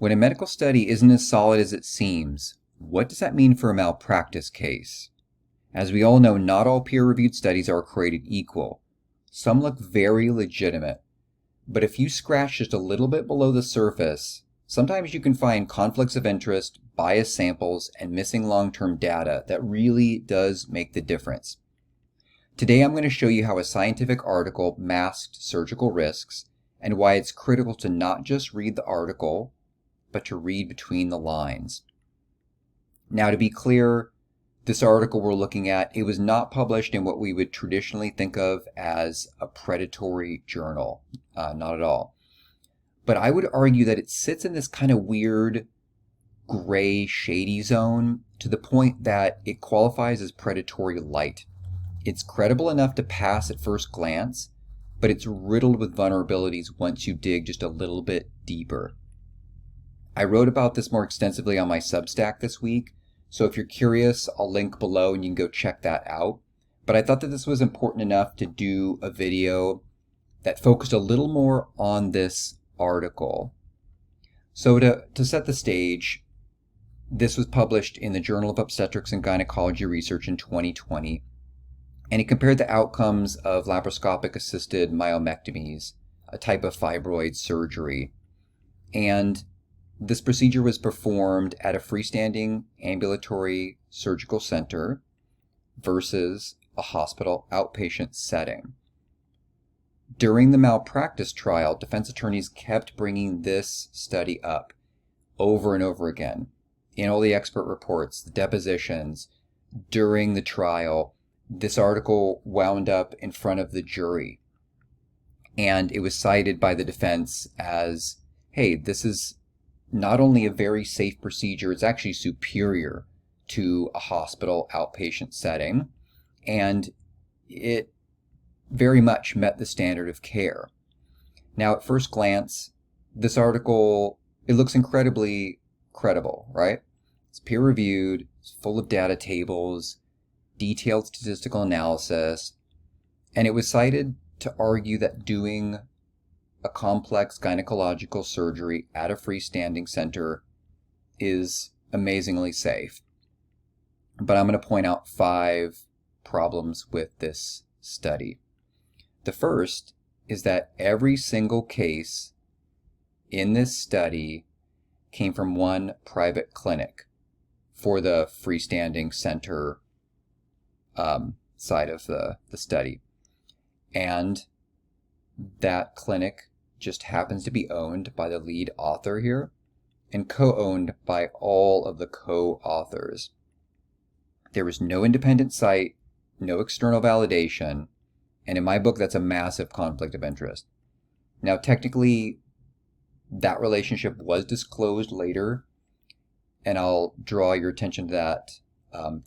When a medical study isn't as solid as it seems, what does that mean for a malpractice case? As we all know, not all peer-reviewed studies are created equal. Some look very legitimate, but if you scratch just a little bit below the surface, sometimes you can find conflicts of interest, biased samples, and missing long-term data that really does make the difference. Today I'm going to show you how a scientific article masked surgical risks and why it's critical to not just read the article, but to read between the lines. Now, to be clear, this article we're looking at, it was not published in what we would traditionally think of as a predatory journal. Not at all. But I would argue that it sits in this kind of weird, gray, shady zone to the point that it qualifies as predatory light. It's credible enough to pass at first glance, but it's riddled with vulnerabilities once you dig just a little bit deeper. I wrote about this more extensively on my Substack this week, so if you're curious, I'll link below and you can go check that out. But I thought that this was important enough to do a video that focused a little more on this article. So to set the stage, this was published in the Journal of Obstetrics and Gynecology Research in 2020, and it compared the outcomes of laparoscopic assisted myomectomies, a type of fibroid surgery. And this procedure was performed at a freestanding ambulatory surgical center versus a hospital outpatient setting. During the malpractice trial, defense attorneys kept bringing this study up over and over again in all the expert reports, the depositions, during the trial. This article wound up in front of the jury, and it was cited by the defense as, hey, this is not only a very safe procedure, it's actually superior to a hospital outpatient setting, and it very much met the standard of care. Now, at first glance, this article, it looks incredibly credible, right? It's peer-reviewed, it's full of data tables, detailed statistical analysis, and it was cited to argue that doing a complex gynecological surgery at a freestanding center is amazingly safe. But I'm going to point out 5 problems with this study. The first is that every single case in this study came from one private clinic for the freestanding center side of the study. And that clinic just happens to be owned by the lead author here and co-owned by all of the co-authors. There was no independent site, no external validation, and in my book, that's a massive conflict of interest. Now, technically, that relationship was disclosed later, and I'll draw your attention to that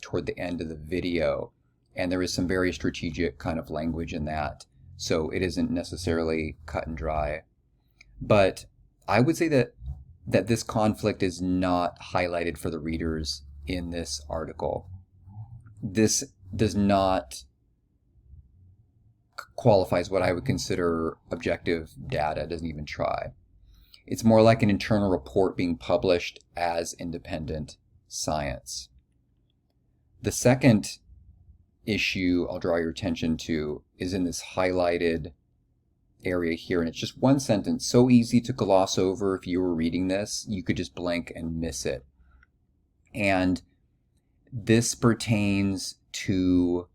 toward the end of the video. And there is some very strategic kind of language in that, so it isn't necessarily cut and dry. But I would say that this conflict is not highlighted for the readers in this article. This does not qualify as what I would consider objective data. It doesn't even try. It's more like an internal report being published as independent science. The second issue I'll draw your attention to is in this highlighted area here, and it's just one sentence, so easy to gloss over. If you were reading this, you could just blink and miss it. And this pertains to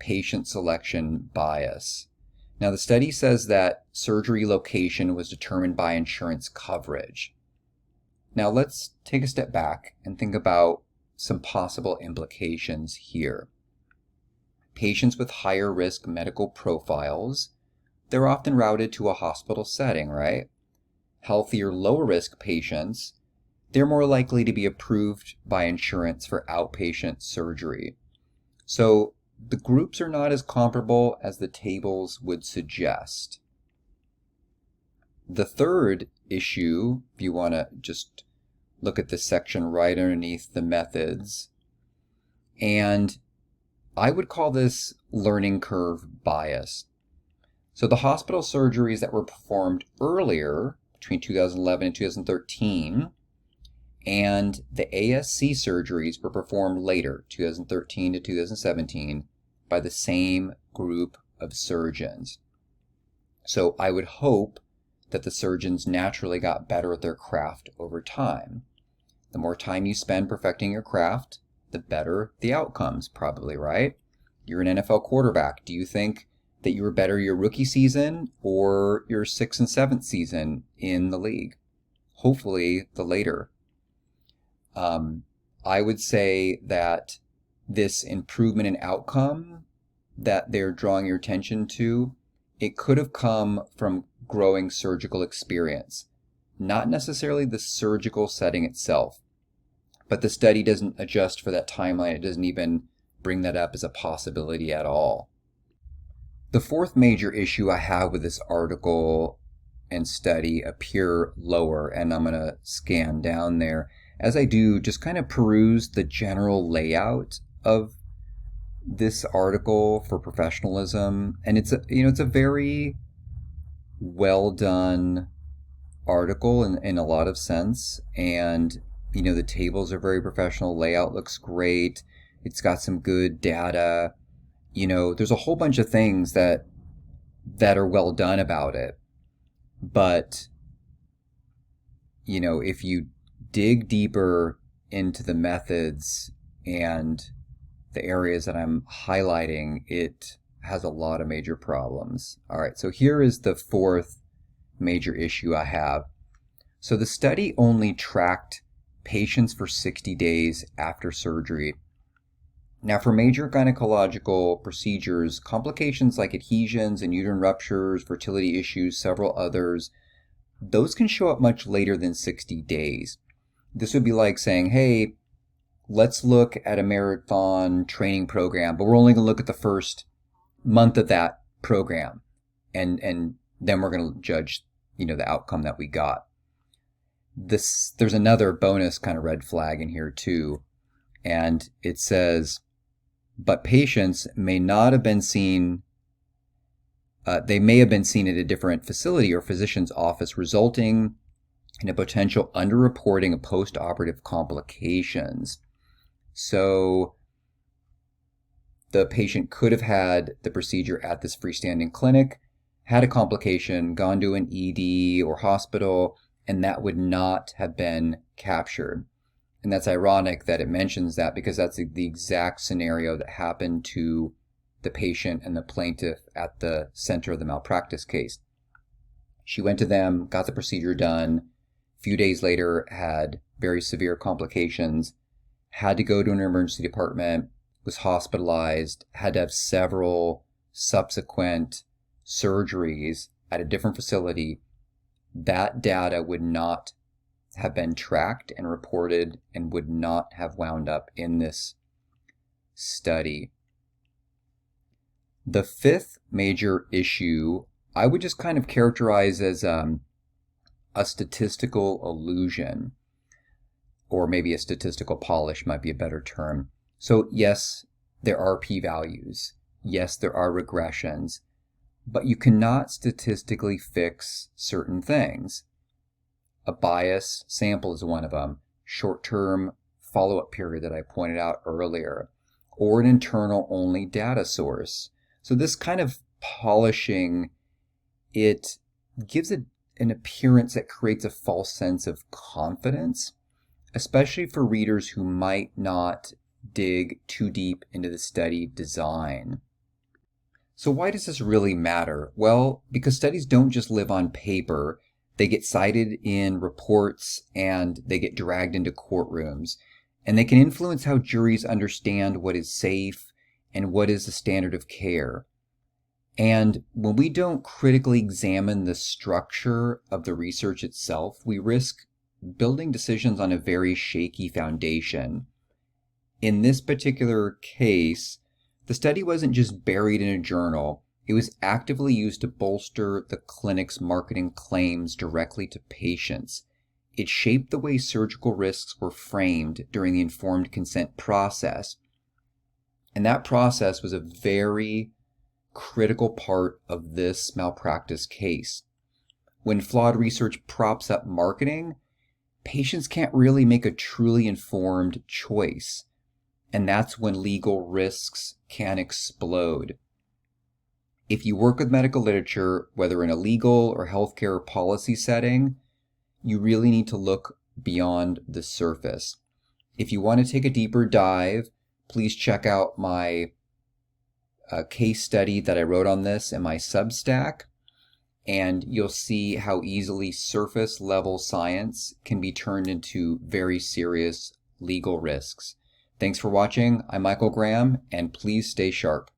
patient selection bias. Now, the study says that surgery location was determined by insurance coverage. Now, let's take a step back and think about some possible implications here. Patients with higher risk medical profiles, they're often routed to a hospital setting, right? Healthier, lower risk patients, they're more likely to be approved by insurance for outpatient surgery. So the groups are not as comparable as the tables would suggest. The third issue, if you want to just look at this section right underneath the methods, and I would call this learning curve bias. So the hospital surgeries that were performed earlier between 2011 and 2013, and the ASC surgeries were performed later, 2013 to 2017, by the same group of surgeons. So I would hope that the surgeons naturally got better at their craft over time. The more time you spend perfecting your craft, the better the outcomes, probably, right? You're an NFL quarterback. Do you think that you were better your rookie season or your 6th and 7th season in the league? Hopefully the later. I would say that this improvement in outcome that they're drawing your attention to, it could have come from growing surgical experience, not necessarily the surgical setting itself. But the study doesn't adjust for that timeline. It doesn't even bring that up as a possibility at all. The fourth major issue I have with this article and study appear lower, and I'm going to scan down there. As I do, just kind of peruse the general layout of this article for professionalism, and it's a very well done article in a lot of sense, and the tables are very professional, layout looks great, it's got some good data, there's a whole bunch of things that are well done about it. But if you dig deeper into the methods and the areas that I'm highlighting, it has a lot of major problems. All right, so here is the fourth major issue I have. So the study only tracked patients for 60 days after surgery. Now, for major gynecological procedures, complications like adhesions and uterine ruptures, fertility issues, several others, those can show up much later than 60 days. This would be like saying, hey, let's look at a marathon training program, but we're only going to look at the first month of that program, and then we're going to judge, the outcome that we got. There's another bonus kind of red flag in here too, and it says, but patients may not have been seen, they may have been seen at a different facility or physician's office, resulting in a potential underreporting of post-operative complications. So the patient could have had the procedure at this freestanding clinic, had a complication, gone to an ED or hospital, and that would not have been captured. And that's ironic that it mentions that, because that's the exact scenario that happened to the patient and the plaintiff at the center of the malpractice case. She went to them, got the procedure done, a few days later had very severe complications, had to go to an emergency department, was hospitalized, had to have several subsequent surgeries at a different facility. That data would not have been tracked and reported and would not have wound up in this study. The fifth major issue I would just kind of characterize as a statistical illusion, or maybe a statistical polish might be a better term. So yes, there are p-values. Yes, there are regressions, but you cannot statistically fix certain things. A bias sample is one of them, short-term follow-up period that I pointed out earlier, or an internal-only data source. So this kind of polishing, it gives it an appearance that creates a false sense of confidence, especially for readers who might not dig too deep into the study design. So why does this really matter? Well, because studies don't just live on paper. They get cited in reports and they get dragged into courtrooms, and they can influence how juries understand what is safe and what is the standard of care. And when we don't critically examine the structure of the research itself, we risk building decisions on a very shaky foundation. In this particular case, the study wasn't just buried in a journal. It was actively used to bolster the clinic's marketing claims directly to patients. It shaped the way surgical risks were framed during the informed consent process. And that process was a very critical part of this malpractice case. When flawed research props up marketing, patients can't really make a truly informed choice. And that's when legal risks can explode. If you work with medical literature, whether in a legal or healthcare policy setting, you really need to look beyond the surface. If you want to take a deeper dive, please check out my case study that I wrote on this in my Substack, and you'll see how easily surface level science can be turned into very serious legal risks. Thanks for watching. I'm Michael Graham, and please stay sharp.